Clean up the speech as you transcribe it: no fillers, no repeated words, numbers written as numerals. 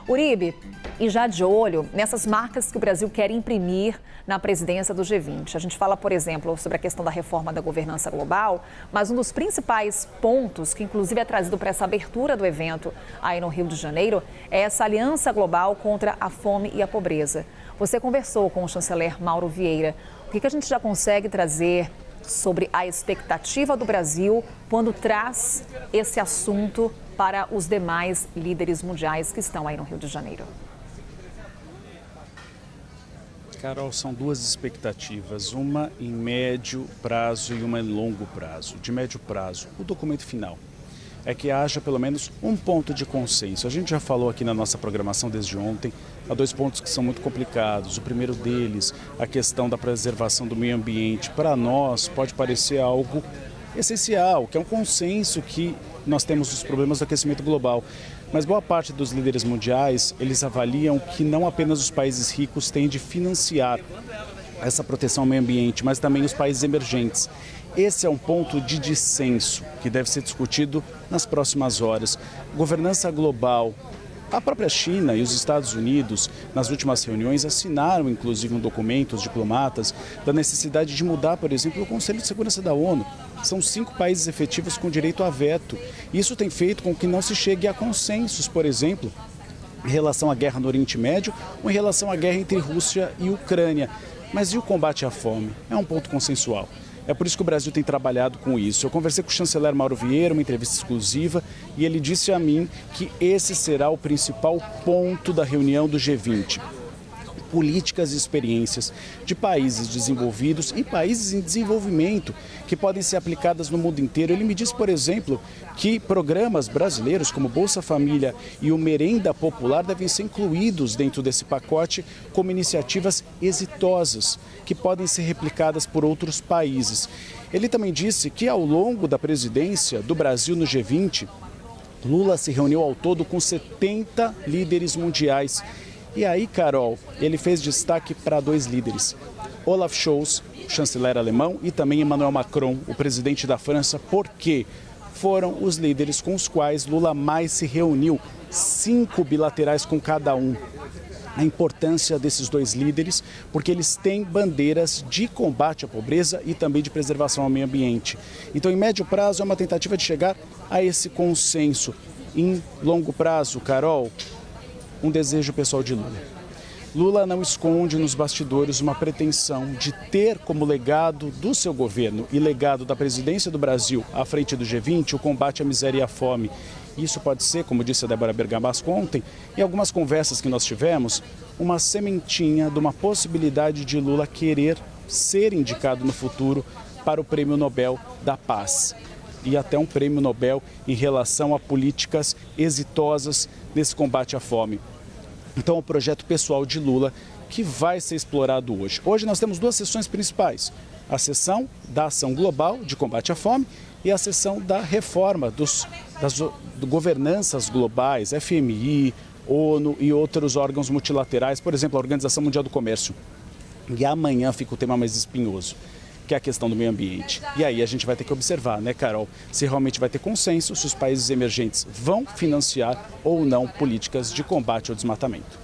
Uribe, e já de olho nessas marcas que o Brasil quer imprimir na presidência do G20. A gente fala, por exemplo, sobre a questão da reforma da governança global, mas um dos principais pontos, que inclusive é trazido para essa abertura do evento aí no Rio de Janeiro, é essa aliança global contra a fome e a pobreza. Você conversou com o chanceler Mauro Vieira. O que a gente já consegue trazer sobre a expectativa do Brasil quando traz esse assunto para os demais líderes mundiais que estão aí no Rio de Janeiro? Carol, são duas expectativas, uma em médio prazo e uma em longo prazo. De médio prazo, o documento final é que haja pelo menos um ponto de consenso. A gente já falou aqui na nossa programação desde ontem, há dois pontos que são muito complicados. O primeiro deles, a questão da preservação do meio ambiente. Para nós pode parecer algo essencial, que é um consenso que nós temos os problemas do aquecimento global. Mas boa parte dos líderes mundiais, eles avaliam que não apenas os países ricos têm de financiar essa proteção ao meio ambiente, mas também os países emergentes. Esse é um ponto de dissenso que deve ser discutido nas próximas horas. Governança global. A própria China e os Estados Unidos, nas últimas reuniões, assinaram inclusive um documento, os diplomatas, da necessidade de mudar, por exemplo, o Conselho de Segurança da ONU. São 5 países efetivos com direito a veto. Isso tem feito com que não se chegue a consensos, por exemplo, em relação à guerra no Oriente Médio ou em relação à guerra entre Rússia e Ucrânia. Mas e o combate à fome? É um ponto consensual. É por isso que o Brasil tem trabalhado com isso. Eu conversei com o chanceler Mauro Vieira, uma entrevista exclusiva, e ele disse a mim que esse será o principal ponto da reunião do G20. Políticas e experiências de países desenvolvidos e países em desenvolvimento que podem ser aplicadas no mundo inteiro. Ele me disse, por exemplo, que programas brasileiros como Bolsa Família e o Merenda Popular devem ser incluídos dentro desse pacote como iniciativas exitosas que podem ser replicadas por outros países. Ele também disse que ao longo da presidência do Brasil no G20, Lula se reuniu ao todo com 70 líderes mundiais. E aí, Carol, ele fez destaque para 2 líderes, Olaf Scholz, chanceler alemão, e também Emmanuel Macron, o presidente da França, porque foram os líderes com os quais Lula mais se reuniu, 5 bilaterais com cada um. A importância desses 2 líderes, porque eles têm bandeiras de combate à pobreza e também de preservação ao meio ambiente. Então, em médio prazo, é uma tentativa de chegar a esse consenso. Em longo prazo, Carol, um desejo pessoal de Lula. Lula não esconde nos bastidores uma pretensão de ter como legado do seu governo e legado da presidência do Brasil à frente do G20 o combate à miséria e à fome. Isso pode ser, como disse a Débora Bergamasco ontem, em algumas conversas que nós tivemos, uma sementinha de uma possibilidade de Lula querer ser indicado no futuro para o Prêmio Nobel da Paz. E até um prêmio Nobel em relação a políticas exitosas nesse combate à fome. Então, é o projeto pessoal de Lula que vai ser explorado hoje. Hoje nós temos 2 sessões principais. A sessão da ação global de combate à fome e a sessão da reforma das governanças globais, FMI, ONU e outros órgãos multilaterais, por exemplo, a Organização Mundial do Comércio. E amanhã fica o tema mais espinhoso, que é a questão do meio ambiente. E aí a gente vai ter que observar, né, Carol, se realmente vai ter consenso, se os países emergentes vão financiar ou não políticas de combate ao desmatamento.